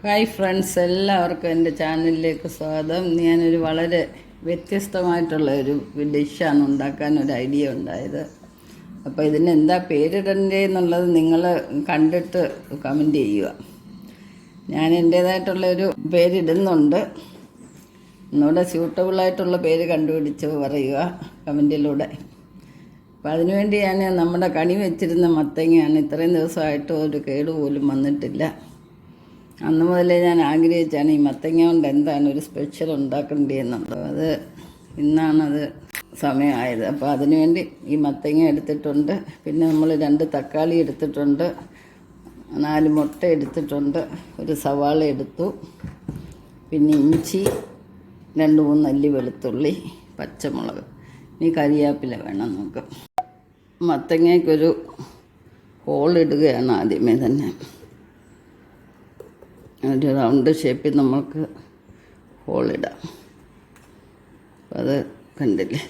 Hi friends, എല്ലാവർക്കും എൻ്റെ ചാനലിലേക്ക് സ്വാഗതം. ഞാനൊരു വളരെ വ്യത്യസ്തമായിട്ടുള്ള ഒരു ഡിഷാണ് ഉണ്ടാക്കാൻ ഒരു ഐഡിയ ഉണ്ടായത്. അപ്പോൾ ഇതിന് എന്താ പേരിടണ്ടേ എന്നുള്ളത് നിങ്ങൾ കണ്ടിട്ട് കമൻറ്റ് ചെയ്യുക. ഞാൻ എൻ്റേതായിട്ടുള്ളൊരു പേരിടുന്നുണ്ട്. ഒന്നുകൂടെ സ്യൂട്ടബിളായിട്ടുള്ള പേര് കണ്ടുപിടിച്ച് പറയുക കമൻറ്റിലൂടെ. അപ്പോൾ അതിനുവേണ്ടി ഞാൻ നമ്മുടെ കണി വെച്ചിരുന്ന മത്തങ്ങയാണ്. ഇത്രയും ദിവസമായിട്ട് ഒരു കേട് പോലും വന്നിട്ടില്ല. അന്ന് മുതലേ ഞാൻ ആഗ്രഹിച്ചാണ് ഈ മത്തങ്ങ കൊണ്ട് എന്താണ് ഒരു സ്പെഷ്യൽ ഉണ്ടാക്കേണ്ടതെന്നുള്ളത്. ഇന്നാണത് സമയമായത്. അപ്പോൾ അതിനുവേണ്ടി ഈ മത്തങ്ങ എടുത്തിട്ടുണ്ട്. പിന്നെ നമ്മൾ 2 തക്കാളി എടുത്തിട്ടുണ്ട്, 4 മുട്ട എടുത്തിട്ടുണ്ട്, ഒരു സവാള എടുത്തു, പിന്നെ ഇഞ്ചി, 2-3 അല്ലി വെളുത്തുള്ളി, പച്ചമുളക്, ഇനി കരിയാപ്പില വേണം നമുക്ക്. മത്തങ്ങയ്ക്കൊരു ഹോളിടുകയാണ് ആദ്യമേ തന്നെ. ഒരു റൗണ്ട് ഷേപ്പിൽ നമുക്ക് ഹോളിടാം. അപ്പോൾ അത് കണ്ടില്ലേ.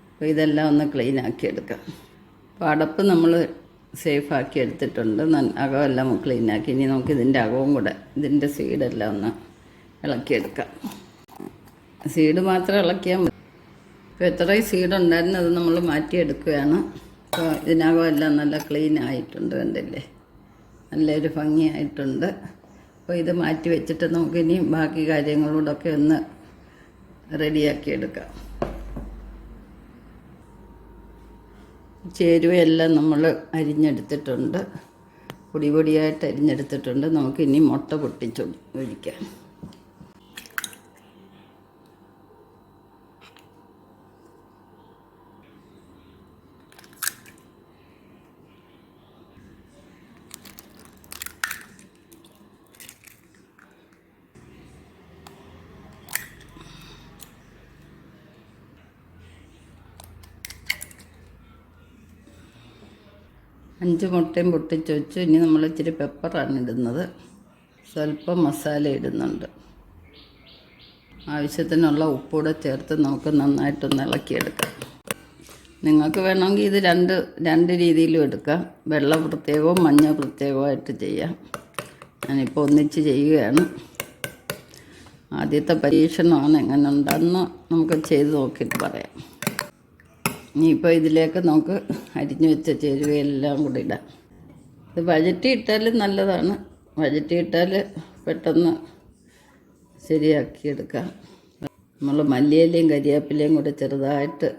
അപ്പോൾ ഇതെല്ലാം ഒന്ന് ക്ലീനാക്കി എടുക്കാം. അപ്പോൾ അടപ്പ് നമ്മൾ സേഫാക്കി എടുത്തിട്ടുണ്ട്. അകമെല്ലാം ക്ലീനാക്കി. ഇനി നമുക്ക് ഇതിൻ്റെ അകവും കൂടെ, ഇതിൻ്റെ സീഡെല്ലാം ഒന്ന് ഇളക്കിയെടുക്കാം. സീഡ് മാത്രം ഇളക്കിയാൽ മതി. ഇപ്പോൾ എത്രയും സീഡുണ്ടായിരുന്നു അത് നമ്മൾ മാറ്റിയെടുക്കുകയാണ്. അപ്പോൾ ഇതിനകമെല്ലാം നല്ല ക്ലീൻ ആയിട്ടുണ്ട്, കണ്ടില്ലേ, നല്ലൊരു ഭംഗിയായിട്ടുണ്ട്. അപ്പോൾ ഇത് മാറ്റി വെച്ചിട്ട് നമുക്കിനി ബാക്കി കാര്യങ്ങളോടൊക്കെ ഒന്ന് റെഡിയാക്കി എടുക്കാം. ചേരുവയെല്ലാം നമ്മൾ അരിഞ്ഞെടുത്തിട്ടുണ്ട്, പൊടി പൊടിയായിട്ട് അരിഞ്ഞെടുത്തിട്ടുണ്ട്. നമുക്കിനി മുട്ട പൊട്ടിച്ചൊഴിക്കാം. 5 മുട്ടയും പൊട്ടിച്ച് വെച്ചു. ഇനി നമ്മൾ ഇച്ചിരി പെപ്പറാണ് ഇടുന്നത്, സ്വല്പം മസാല ഇടുന്നുണ്ട്. ആവശ്യത്തിനുള്ള ഉപ്പൂടെ ചേർത്ത് നമുക്ക് നന്നായിട്ടൊന്ന് ഇളക്കിയെടുക്കാം. നിങ്ങൾക്ക് വേണമെങ്കിൽ ഇത് രണ്ട് രീതിയിലും എടുക്കാം. വെള്ള പ്രത്യേകവും മഞ്ഞ പ്രത്യേകവുമായിട്ട് ചെയ്യാം. ഞാനിപ്പോൾ ഒന്നിച്ച് ചെയ്യുകയാണ്. ആദ്യത്തെ പരീക്ഷണമാണ്, എങ്ങനെ ഉണ്ടെന്ന് നമുക്ക് ചെയ്ത് നോക്കിയിട്ട് പറയാം. ഇനിയിപ്പോൾ ഇതിലേക്ക് നമുക്ക് അരിഞ്ഞു വെച്ച ചേരുവയെല്ലാം കൂടി ഇടാം. ഇത് വഴറ്റി ഇട്ടാലും നല്ലതാണ്. വഴറ്റി ഇട്ടാൽ പെട്ടെന്ന് ശരിയാക്കിയെടുക്കാം. നമ്മൾ മല്ലിയിലയും കരിയാപ്പിലയും കൂടെ ചെറുതായിട്ട്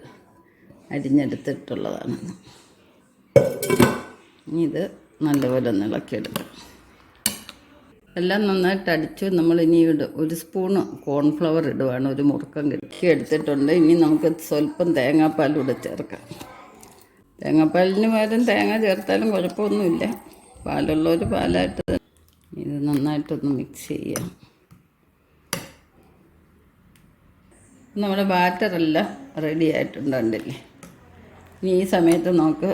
അരിഞ്ഞെടുത്തിട്ടുള്ളതാണ്. ഇനി ഇത് നല്ലപോലെ ഒന്ന് ഇളക്കിയെടുക്കാം. എല്ലാം നന്നായിട്ട് അടിച്ചു. നമ്മളിനി ഒരു സ്പൂണ് കോൺഫ്ലവർ ഇടുവാണ്. ഒരു മുറുക്കം കിട്ടി എടുത്തിട്ടുണ്ട്. ഇനി നമുക്ക് സ്വല്പം തേങ്ങാപ്പാലൂടെ ചേർക്കാം. തേങ്ങാപ്പാലിന് പകരം തേങ്ങ ചേർത്താലും കുഴപ്പമൊന്നുമില്ല. പാലുള്ളൊരു പാലായിട്ട് ഇത് നന്നായിട്ടൊന്ന് മിക്സ് ചെയ്യാം. നമ്മുടെ ബാറ്ററെല്ലാം റെഡി ആയിട്ടുണ്ട്, കണ്ടില്ലേ. ഇനി ഈ സമയത്ത് നമുക്ക്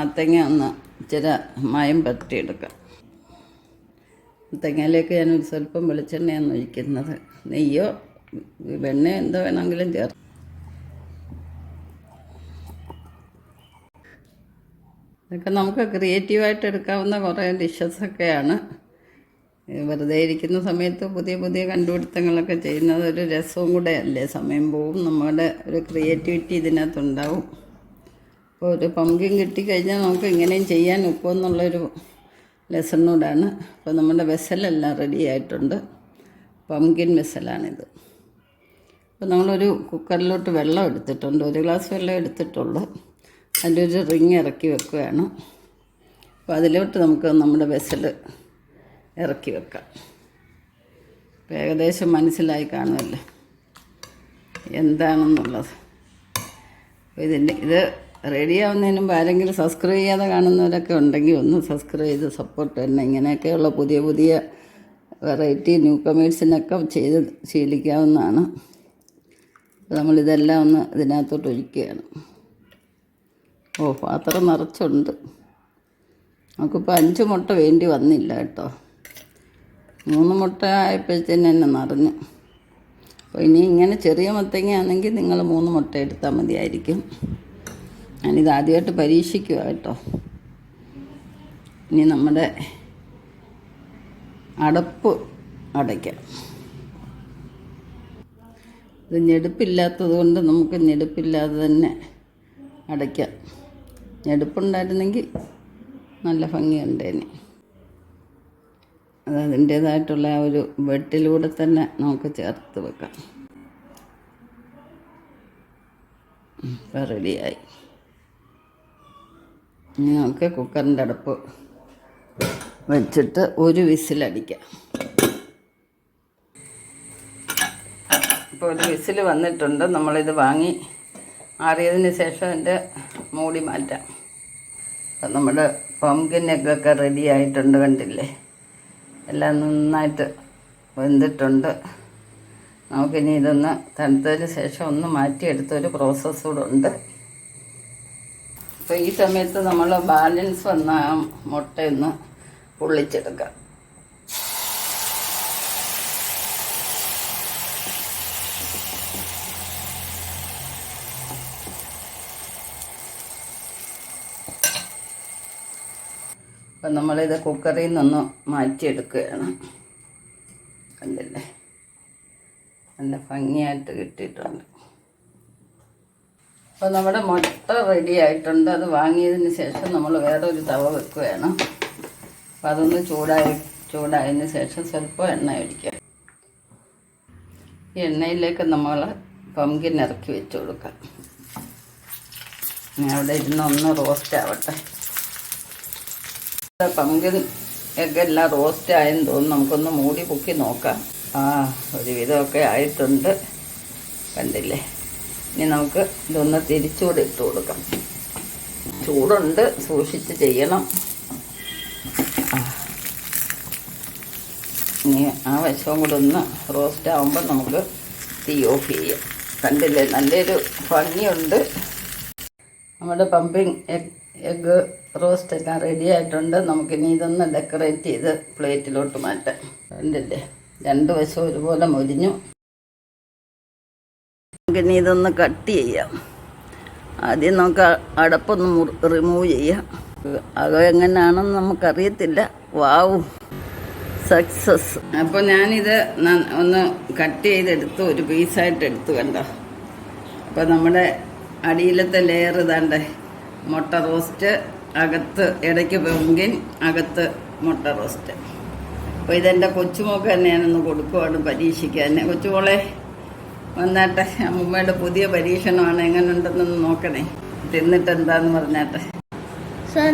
മത്തങ്ങ ഒന്ന് ഇച്ചിരി മയം പറ്റിയെടുക്കാം. മത്തങ്ങയിലേക്ക് ഞാനൊരു സ്വല്പം വെളിച്ചെണ്ണയാണ് ഒഴിക്കുന്നത്. നെയ്യോ വെണ്ണയോ എന്തോ വേണമെങ്കിലും ചേർത്ത്. ഇതൊക്കെ നമുക്ക് ക്രിയേറ്റീവായിട്ട് എടുക്കാവുന്ന കുറേ ഡിഷസൊക്കെയാണ്. വെറുതെ ഇരിക്കുന്ന സമയത്ത് പുതിയ പുതിയ കണ്ടുപിടുത്തങ്ങളൊക്കെ ചെയ്യുന്നത് ഒരു രസവും കൂടെ അല്ലേ. സമയം പോവും, നമ്മുടെ ഒരു ക്രിയേറ്റിവിറ്റി ഇതിനകത്തുണ്ടാവും. അപ്പോൾ ഒരു പംകിൻ കിട്ടിക്കഴിഞ്ഞാൽ നമുക്ക് ഇങ്ങനെയും ചെയ്യാൻ ഒക്കുമെന്നുള്ളൊരു ലെസണോടാണ്. അപ്പോൾ നമ്മുടെ വെസലെല്ലാം റെഡി ആയിട്ടുണ്ട്. പംകിൻ വെസലാണിത്. അപ്പോൾ നമ്മളൊരു കുക്കറിലോട്ട് വെള്ളം എടുത്തിട്ടുണ്ട്. 1 ഗ്ലാസ് വെള്ളം എടുത്തിട്ടുള്ളൂ. അതിൻ്റെ ഒരു റിങ് ഇറക്കി വെക്കുകയാണ്. അപ്പോൾ അതിലോട്ട് നമുക്ക് നമ്മുടെ വെസൽ ഇറക്കി വെക്കാം. അപ്പോൾ ഏകദേശം മനസ്സിലായി കാണുമല്ലോ എന്താണെന്നുള്ളത്. അപ്പോൾ ഇത് റെഡിയാവുന്നതിന് മുമ്പ് ആരെങ്കിലും സബ്സ്ക്രൈബ് ചെയ്യാതെ കാണുന്നവരൊക്കെ ഉണ്ടെങ്കിൽ ഒന്ന് സബ്സ്ക്രൈബ് ചെയ്ത് സപ്പോർട്ട് തന്നെ. ഇങ്ങനെയൊക്കെയുള്ള പുതിയ പുതിയ വെറൈറ്റി ന്യൂ കമേഴ്സിനൊക്കെ ചെയ്ത് ശീലിക്കാവുന്നതാണ്. അപ്പോൾ നമ്മളിതെല്ലാം ഒന്ന് ഇതിനകത്തോട്ട് ഒഴിക്കുകയാണ്. പാത്രം നിറച്ചുണ്ട്. നമുക്കിപ്പോൾ 5 മുട്ട വേണ്ടി വന്നില്ല കേട്ടോ. 3 മുട്ട ആയപ്പോഴത്തേന് തന്നെ നിറഞ്ഞു. അപ്പോൾ ഇനി ഇങ്ങനെ ചെറിയ മത്തങ്ങയാണെങ്കിൽ നിങ്ങൾ 3 മുട്ട എടുത്താൽ മതിയായിരിക്കും. ഞാനിത് ആദ്യമായിട്ട് പരീക്ഷിക്കുക കേട്ടോ. ഇനി നമ്മുടെ അടപ്പ് അടയ്ക്കാം. ഇത് ഞെടുപ്പില്ലാത്തത് കൊണ്ട് നമുക്ക് ഞെടുപ്പില്ലാതെ തന്നെ അടയ്ക്കാം. ഞെടുപ്പുണ്ടായിരുന്നെങ്കിൽ നല്ല ഭംഗിയുണ്ടേനെ. അത് അതിൻ്റേതായിട്ടുള്ള ആ ഒരു വെട്ടിലൂടെ തന്നെ നമുക്ക് ചേർത്ത് വെക്കാം. ഇപ്പം റെഡിയായി. ഇനി നമുക്ക് കുക്കറിൻ്റെ അടപ്പ് വെച്ചിട്ട് ഒരു വിസിലടിക്കാം. ഇപ്പോൾ ഒരു വിസിൽ വന്നിട്ടുണ്ട്. നമ്മളിത് വാങ്ങി ആറിയതിന് ശേഷം അതിൻ്റെ മൂടി മാറ്റാം. അപ്പം നമ്മുടെ പംകിൻ എഗ്ഗൊക്കെ റെഡി ആയിട്ടുണ്ട്, കണ്ടില്ലേ? എല്ലാം നന്നായിട്ട് വെന്തിട്ടുണ്ട്. നമുക്കിനി ഇതൊന്ന് തണുത്തതിന് ശേഷം ഒന്ന് മാറ്റിയെടുത്തൊരു പ്രോസസ്സ് കൂടെ ഉണ്ട്. അപ്പോൾ ഈ സമയത്ത് നമ്മൾ ബാലൻസ് വന്ന ആ മുട്ടയൊന്ന് പൊള്ളിച്ചെടുക്കാം. അപ്പം നമ്മളിത് കുക്കറിൽ നിന്നൊന്ന് മാറ്റിയെടുക്കുകയാണ്. കണ്ടില്ലേ, നല്ല ഭംഗിയായിട്ട് കിട്ടിയിട്ടുണ്ട്. അപ്പോൾ നമ്മുടെ മുട്ട റെഡി ആയിട്ടുണ്ട്. അത് വാങ്ങിയതിന് ശേഷം നമ്മൾ വേറൊരു തവ വെക്കുകയാണ്. അപ്പം അതൊന്ന് ചൂടായതിന് ശേഷം സ്വല്പം എണ്ണ ഒഴിക്കുക. ഈ എണ്ണയിലേക്ക് നമ്മൾ പംകിൻ ഇറക്കി വെച്ച് കൊടുക്കാം. ഇനി അവിടെ ഇരുന്നൊന്ന് റോസ്റ്റ് ആവട്ടെ. പംകിൻ എഗ്ഗെല്ലാം റോസ്റ്റ് ആയെന്ന് തോന്നുന്നു. നമുക്കൊന്ന് മൂടി പൊക്കി നോക്കാം. ഒരുവിധമൊക്കെ ആയിട്ടുണ്ട്, കണ്ടില്ലേ? ഇനി നമുക്ക് ഇതൊന്ന് തിരിച്ചുകൂടെ ഇട്ട് കൊടുക്കാം. ചൂടുണ്ട്, സൂക്ഷിച്ച് ചെയ്യണം. ഇനി ആ വശവും കൂടെ ഒന്ന് റോസ്റ്റ് ആകുമ്പോൾ നമുക്ക് തീ ഓഫ് ചെയ്യാം. കണ്ടില്ലേ, നല്ലൊരു ഭംഗിയുണ്ട്. നമ്മുടെ പംകിൻ എഗ്ഗ് റോസ്റ്റ് എല്ലാം റെഡി ആയിട്ടുണ്ട്. നമുക്കിനി ഇതൊന്ന് ഡെക്കറേറ്റ് ചെയ്ത് പ്ലേറ്റിലോട്ട് മാറ്റാം. കണ്ടില്ലേ, രണ്ട് വശവും ഒരുപോലെ മൊരിഞ്ഞു. നമുക്കിനി ഇതൊന്ന് കട്ട് ചെയ്യാം. ആദ്യം നമുക്ക് അടപ്പൊന്ന് റിമൂവ് ചെയ്യാം. അകം എങ്ങനെയാണെന്ന് നമുക്കറിയത്തില്ല. വാവ്, സക്സസ്. അപ്പോൾ ഞാനിത് ഒന്ന് കട്ട് ചെയ്തെടുത്തു, ഒരു പീസായിട്ട് എടുത്തു, കണ്ടോ? അപ്പോൾ നമ്മുടെ അടിയിലത്തെ ലെയർ ഇതാണ്ട് മുട്ട റോസ്റ്റ്, അകത്ത് ഇടയ്ക്ക് പംകിൻ, അകത്ത് മുട്ട റോസ്റ്റ്. അപ്പോൾ ഇതെൻ്റെ കൊച്ചുമോക്ക് തന്നെ ഞാനൊന്ന് കൊടുക്കുവാണ് പരീക്ഷിക്കാൻ. കൊച്ചുമോളെ വന്നാട്ടെ, അമ്മൂമ്മയുടെ പുതിയ പരീക്ഷണമാണ്, എങ്ങനെ ഉണ്ടെന്നൊന്ന് നോക്കണേ. തിന്നിട്ട് എന്താന്ന് പറഞ്ഞാട്ടെ.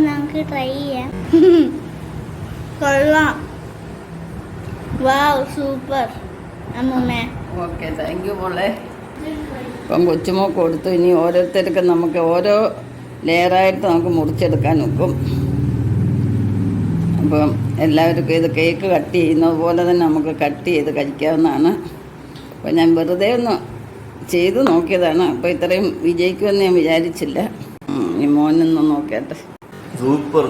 നമുക്ക് ട്രൈ ചെയ്യാം. കൊള്ളാം, വാവ്, സൂപ്പർ അമ്മൂമ്മ. ഓക്കെ, താങ്ക് യു മോളെ. ഇപ്പം കൊച്ചുമോക്ക് കൊടുത്തു. ഇനി ഓരോരുത്തർക്ക് നമുക്ക് ഓരോ ലെയറായിട്ട് നമുക്ക് മുറിച്ചെടുക്കാൻ നോക്കും. അപ്പം എല്ലാവർക്കും ഇത് കേക്ക് കട്ട് ചെയ്യുന്നത് പോലെ തന്നെ നമുക്ക് കട്ട് ചെയ്ത് കഴിക്കാവുന്നതാണ്. അപ്പോൾ ഞാൻ വെറുതെ ഒന്ന് ചെയ്ത് നോക്കിയതാണ്. അപ്പോൾ ഇത്രയും വിജയിക്കുമെന്ന് ഞാൻ വിചാരിച്ചില്ല. ഈ മോനൊന്ന് നോക്കട്ടെ. സൂപ്പർ,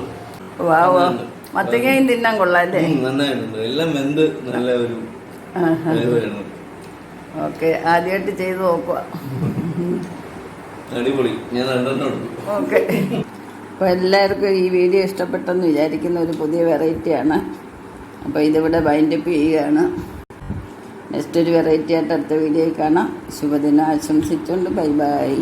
വാവോ, മത്തങ്ങയും തിന്നാൻ കൊള്ളാല്ലേ? ഓക്കെ, ആദ്യമായിട്ട് ചെയ്ത് നോക്കുക. അടിപൊളി. ഓക്കെ, അപ്പോൾ എല്ലാവർക്കും ഈ വീഡിയോ ഇഷ്ടപ്പെട്ടെന്ന് വിചാരിക്കുന്ന ഒരു പുതിയ വെറൈറ്റിയാണ്. അപ്പോൾ ഇതിവിടെ വൈൻഡപ്പ് ചെയ്യുകയാണ്. നെക്സ്റ്റ് ഒരു വെറൈറ്റി ആയിട്ട് അടുത്ത വീഡിയോയിൽ കാണാം. ശുഭദിനം ആശംസിച്ചുകൊണ്ട് ബൈ ബൈ.